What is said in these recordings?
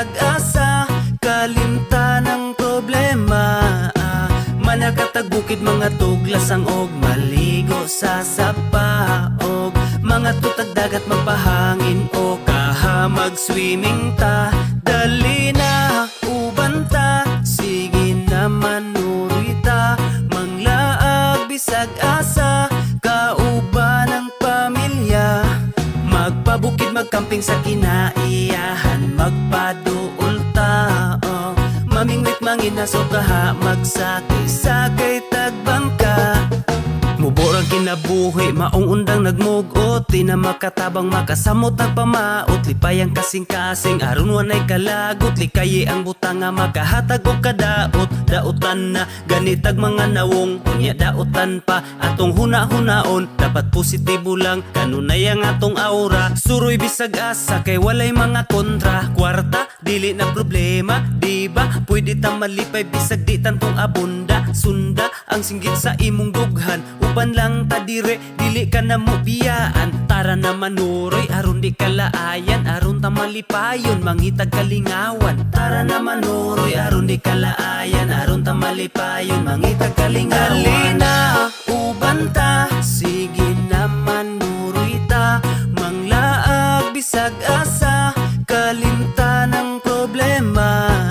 bisag asa, kalimtan ng problema. Manakatag bukid mga tuglasang og maligo sa sapa, og mga tutag dagat magpahangin o kaha mag-swimming ta. Dali na uban ta, sige na manuroy ta, manglaag bisag asa, kauban ng pamilya. Magpabukid magkamping sa kinaiyahan, magpaduol ta, mamingwit manginaso kaha, magsakay-sakay tagbangka. Muborang kinabuhi, maong undang nagmugot, di na makatabang makasamot nagpamaot. Lipayang kasing-kasing, aron wanay kalagot, likayi ang butanga makahatag og kadaot. Daotan na ganitag mga nawong, unya daotan pa atong huna-hunaon. Dapat positibo lang, kanunay ang atong aura. Suroy bisag asa, kay walay mga kontra. Kwarta, dili na problema, diba? Pwede ta malipay bisag di tantong abunda. Sunda ang singgit sa imong dughan, uban lang ta dire, dili ka na mo biyaan. Tara na manuroy, aron di kalaayan, aron ta malipayon, mangitag kalingawan. Tara na manuroy, aron di kalaayan, aron ta malipayon, mangitag kalingawan. Dali na uban ta, sige na manuroy ta, manglaag bisag asa, kalimtan ng problema.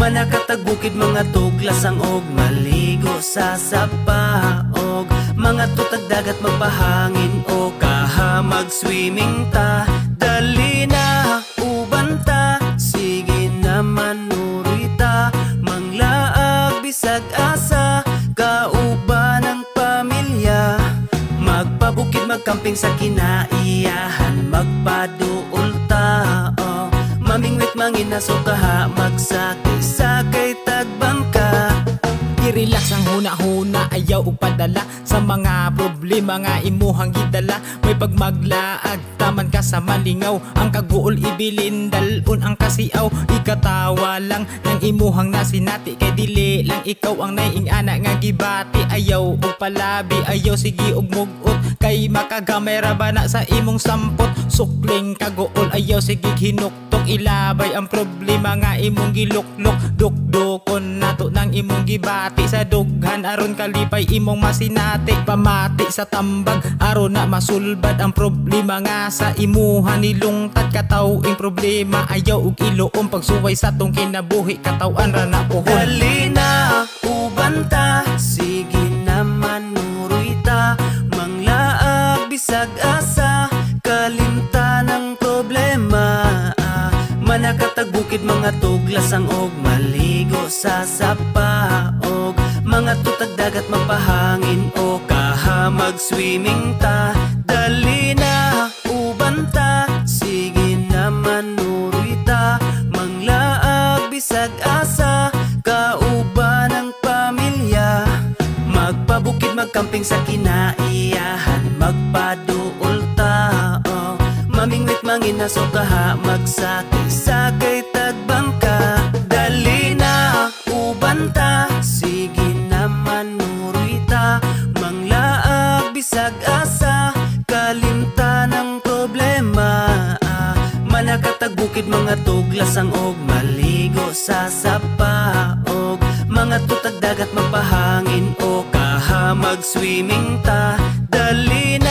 Manakatag bukid mga tuglasang og maligo sa sapa, og mga tutag dagat magpahangin o kaha mag-swimming ta. Dali na uban ta, sige na manuroy ta, manglaag bisag asa, kauban ng pamilya. Magpabukid magkamping sa kinaiyahan, magpaduol ta, mamingwit manginaso kaha, magsakay-sakay tagbangka. I-relax ang huna-huna, ayaw upadala sa mga problema nga imuhang gidala. May pagmaglaag, taman ka sa malingaw, ang kaguol ibilin, dalon ang kasiaw. Ikatawa lang ng imuhang nasinati, kay dili lang ikaw ang naiing-ana nga gibati. Ayaw og palabi, ayaw sige og mugot, kay makagamay ra ba na sa imong sampot. Sukling kaguol, ayaw sige hinuktok, ilabay ang problema nga imong giluklok. Dukdukon nato ng imong gibati sa dughan, aron kalipay imong masinati. Pamati sa tambag, aron na masulbad ang problema nga sa imuha nilungtad. Katawing problema, ayaw og iluom, pagsuway sa tong kinabuhi, katawan ra na pohon. Dali na uban ta, sige na manuroy ta, manglaag bisag asa, kalimtan ng problema. Manakatag bukid mga tuglasang og maligo sa sapa, og mga tutag dagat magpahangin o kaha mag-swimming ta. Dali na uban ta, sige na manuroy ta, manglaag bisag asa, kauban ng pamilya. Magpabukid magkamping sa kinaiyahan, magpaduol ta, mamingwit manginaso kaha, magsakay-sakay tagbangka. Dali na uban ta, sige na manuroy ta, manglaag bisag asa, kalimtan ng problema. Manakatag bukid mga tuglasang og maligo sa sapa, og mga tutag dagat magpahangin o kaha mag-swimming ta. Dali